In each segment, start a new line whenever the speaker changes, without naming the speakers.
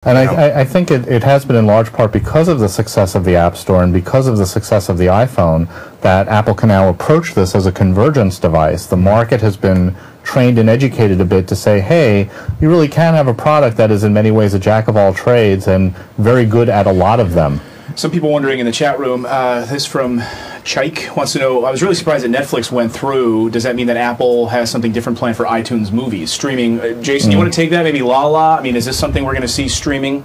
And I think it has been in large part because of the success of the App Store and because of the success of the iPhone that Apple can now approach this as a convergence device. The market has been trained and educated a bit to say, hey, you really can have a product that is in many ways a jack of all trades and very good at a lot of them.
Some people wondering in the chat room, this from Chike wants to know, I was really surprised that Netflix went through. Does that mean that Apple has something different planned for iTunes movies? Streaming, Jason, you want to take that? Maybe Lala? I mean, is this something we're going to see streaming?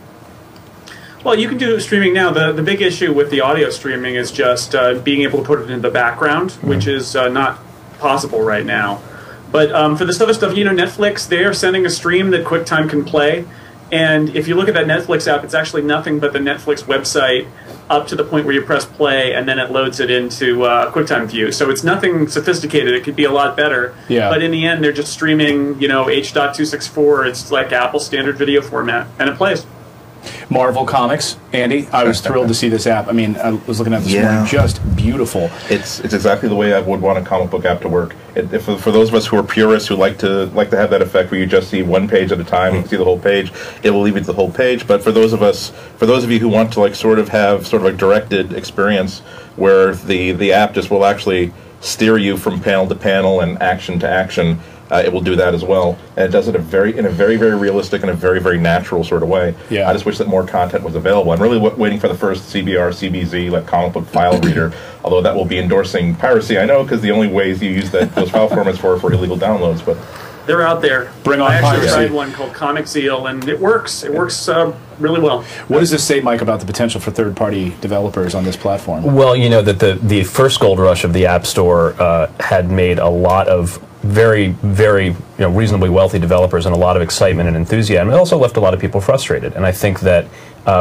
Well, you can do streaming now. The big issue with the audio streaming is just being able to put it in the background, which is not possible right now. But for this other stuff, you know, Netflix, they are sending a stream that QuickTime can play. And if you look at that Netflix app, it's actually nothing but the Netflix website up to the point where you press play, and then it loads it into QuickTime View. So it's nothing sophisticated. It could be a lot better.
Yeah.
But in the end, they're just streaming, you know, H.264. It's like Apple standard video format, and it plays.
Marvel Comics, Andy, I was thrilled to see this app. I mean, I was looking at this morning, just beautiful.
It's exactly the way I would want a comic book app to work. For those of us who are purists who like to have that effect where you just see one page at a time and see the whole page, it will leave you to the whole page. But for those of you who want to like sort of have sort of a directed experience where the app just will actually steer you from panel to panel and action to action. It will do that as well, and it does it in a very, very realistic and a very, very natural sort of way.
Yeah.
I just wish that more content was available. I'm really waiting for the first CBR, CBZ, like comic book file reader, although that will be endorsing piracy, I know, because the only ways you use those file formats for illegal downloads, but...
They're out there.
Bring on
piracy. I actually
piracy.
tried one called Comic Zeal, and it works. It works really well.
What does this say, Mike, about the potential for third-party developers on this platform?
Well, you know that the first gold rush of the App Store had made a lot of very, very reasonably wealthy developers and a lot of excitement and enthusiasm. It also left a lot of people frustrated. And I think that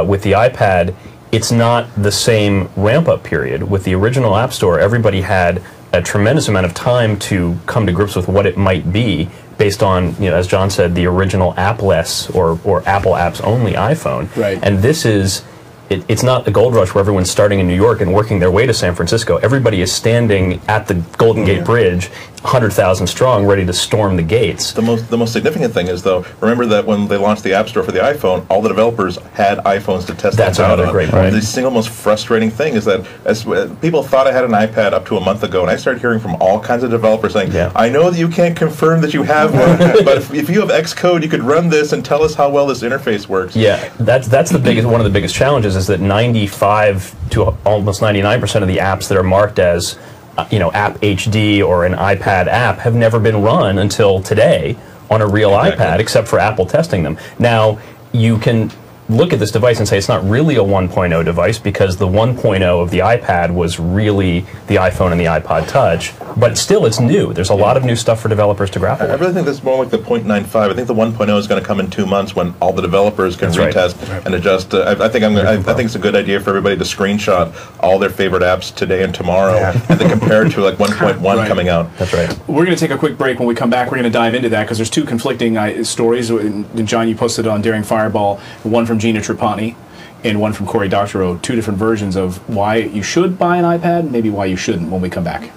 with the iPad, it's not the same ramp-up period. With the original App Store, everybody had a tremendous amount of time to come to grips with what it might be based on, as John said, the original Apple-less or Apple apps only iPhone.
Right.
And this is... It's not the gold rush where everyone's starting in New York and working their way to San Francisco. Everybody is standing at the Golden Gate Bridge, 100,000 strong, ready to storm the gates.
The most significant thing is, though, remember that when they launched the App Store for the iPhone, all the developers had iPhones to test
That's
it out
another
on.
great point.
The single most frustrating thing is that as people thought I had an iPad up to a month ago, and I started hearing from all kinds of developers saying, I know that you can't confirm that you have one, but if you have Xcode, you could run this and tell us how well this interface works.
Yeah, that's the biggest one of the biggest challenges is that 95 to almost 99% of the apps that are marked as App HD or an iPad app have never been run until today on a real iPad, except for Apple testing them. Now, you can look at this device and say it's not really a 1.0 device because the 1.0 of the iPad was really the iPhone and the iPod Touch, but still it's new. There's a lot of new stuff for developers to grapple with.
I really think this is more like the 0.95. I think the 1.0 is going to come in 2 months when all the developers can retest and adjust. I think it's a good idea for everybody to screenshot all their favorite apps today and tomorrow and then compare it to like 1.1 coming out.
That's right.
We're going to take a quick break. When we come back, we're going to dive into that because there's two conflicting stories. And John, you posted on Daring Fireball, one from Gina Trapani and one from Cory Doctorow, two different versions of why you should buy an iPad, maybe why you shouldn't when we come back.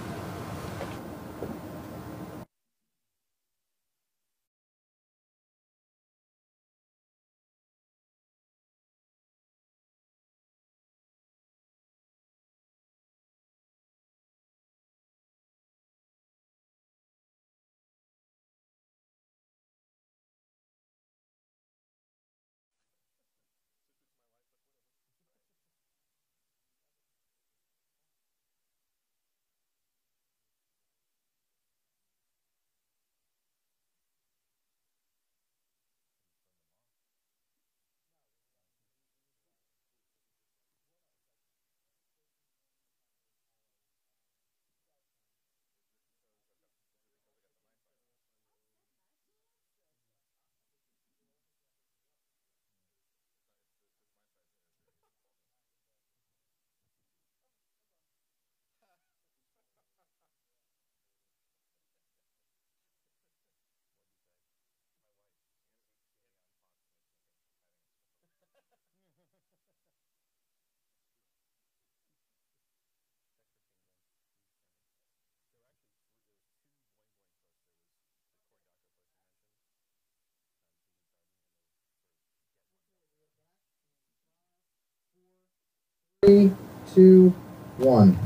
3, 2, 1.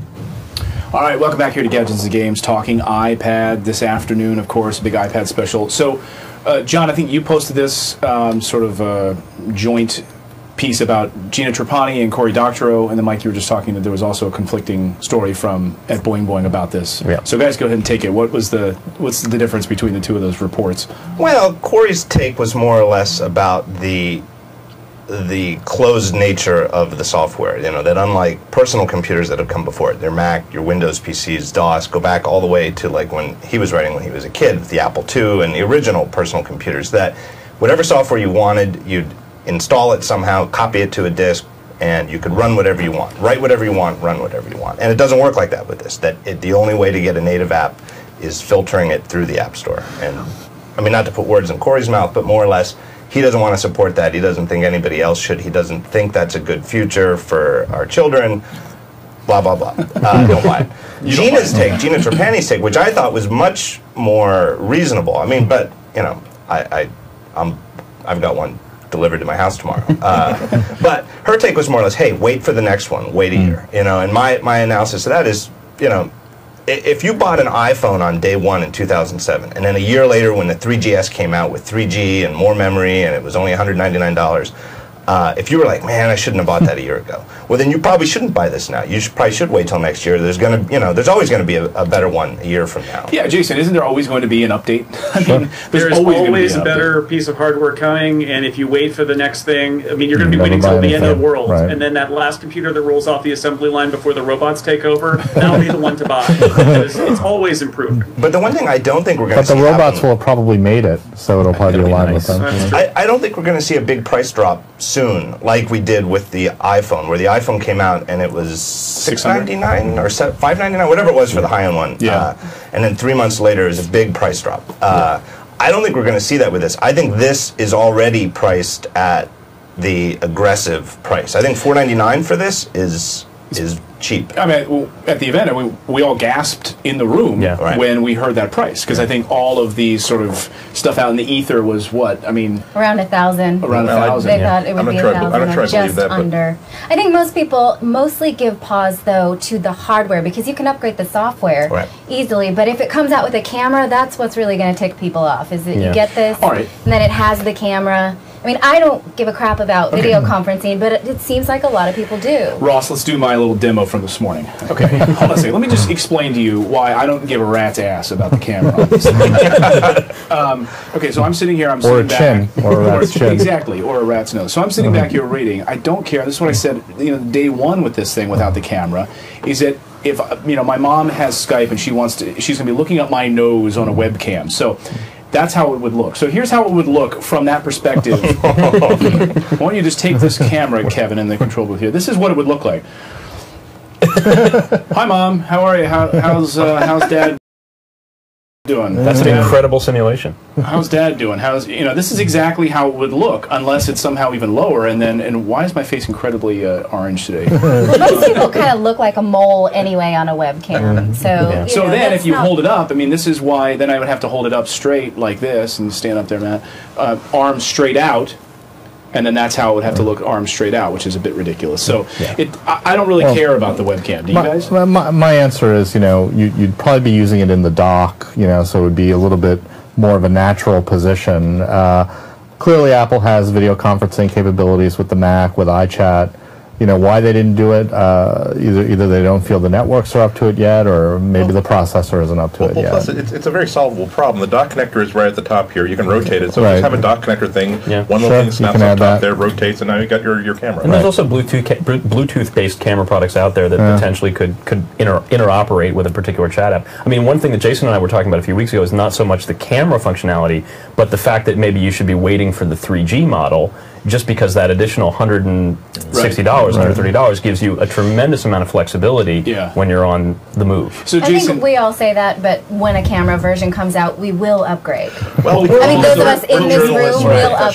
All right, welcome back here to Gadgets and Games, talking iPad this afternoon, of course, big iPad special. So, John, I think you posted this sort of joint piece about Gina Trapani and Cory Doctorow, and then Mike, you were just talking that there was also a conflicting story from at Boing Boing about this.
Yeah.
So, guys, go ahead and take it. What's the difference between the two of those reports?
Well, Cory's take was more or less about the closed nature of the software. You know, that unlike personal computers that have come before it, their Mac, your Windows PCs, DOS, go back all the way to like when he was writing when he was a kid with the Apple II and the original personal computers, that whatever software you wanted, you'd install it somehow, copy it to a disk, and you could run whatever you want, write whatever you want, run whatever you want. And it doesn't work like that with this. The only way to get a native app is filtering it through the App Store. And I mean, not to put words in Cory's mouth, but more or less, he doesn't want to support that. He doesn't think anybody else should. He doesn't think that's a good future for our children. Blah, blah, blah. Don't buy it. Gina's take, Gina Trapani's take, which I thought was much more reasonable. I mean, but, you know, I've got one delivered to my house tomorrow. But her take was more or less, hey, wait for the next one. Wait a year. You know, and my analysis of that is, you know, if you bought an iPhone on day one in 2007, and then a year later when the 3GS came out with 3G and more memory, and it was only $199, if you were like, man, I shouldn't have bought that a year ago, well, then you probably shouldn't buy this now. You probably should wait till next year. There's gonna, you know, there's always going to be a better one a year from now.
Yeah, Jason, isn't there always going to be an update? I mean,
there's always a better piece of hardware coming, and if you wait for the next thing, I mean, you're going to be waiting till the end of the world, right. And then that last computer that rolls off the assembly line before the robots take over, that'll be the one to buy. It's always improving.
But the one thing I don't think we're going to see
But the robots will have probably made it, so it'll probably be aligned with them.
I don't think we're going to see a big price drop soon, like we did with the iPhone, where the iPhone came out and it was $699 or $599, whatever it was for the high-end one.
Yeah.
And then 3 months later, it was a big price drop. I don't think we're going to see that with this. I think this is already priced at the aggressive price. I think $499 for this is cheap.
I mean, at the event, we all gasped in the room when we heard that price, because I think all of these sort of stuff out in the ether was what? I mean,
around 1,000.
Around 1,000.
They thought it would be 1,000.
I'm not sure I believe
just
that,
under. I think most people mostly give pause though to the hardware, because you can upgrade the software easily. But if it comes out with a camera, that's what's really going to tick people off. Is that you get this, and then it has the camera. I mean, I don't give a crap about video conferencing, but it seems like a lot of people do.
Ross, let's do my little demo from this morning. Okay, hold on a second. Let me just explain to you why I don't give a rat's ass about the camera on this thing. Okay, so I'm sitting here, I'm sitting back.
Or a rat's chin.
Exactly, or a rat's nose. So I'm sitting back here reading. I don't care. This is what I said, you know, day one with this thing without the camera, is that if, you know, my mom has Skype and she's going to be looking up my nose on a webcam. So that's how it would look. So here's how it would look from that perspective. Why don't you just take this camera, Kevin, in the control booth here. This is what it would look like. Hi, Mom. How are you? How's Dad doing?
That's an incredible simulation.
How's Dad doing? You know, this is exactly how it would look, unless it's somehow even lower. And why is my face incredibly orange today?
Well, most people kind of look like a mole anyway on a webcam. So,
so then if you hold it up, I mean, this is why then I would have to hold it up straight like this and stand up there, Matt. Arms straight out. And then that's how it would have to look, arms straight out, which is a bit ridiculous. So I don't really care about the webcam. Do you guys?
My answer is, you know, you'd probably be using it in the dock, you know, so it would be a little bit more of a natural position. Clearly, Apple has video conferencing capabilities with the Mac, with iChat. You know, why they didn't do it, either they don't feel the networks are up to it yet, or maybe the processor isn't up to it yet.
Plus, it's a very solvable problem. The dock connector is right at the top here. You can rotate it. So just have a dock connector thing. One little thing snaps up top there, rotates, and now you got your camera.
And there's also Bluetooth-based camera products out there that potentially could interoperate with a particular chat app. I mean, one thing that Jason and I were talking about a few weeks ago is not so much the camera functionality, but the fact that maybe you should be waiting for the 3G model, just because that additional $160, $130 gives you a tremendous amount of flexibility when you're on the move.
So
I think we all say that, but when a camera version comes out, we will upgrade.
Well,
I mean, those of us in this room will upgrade.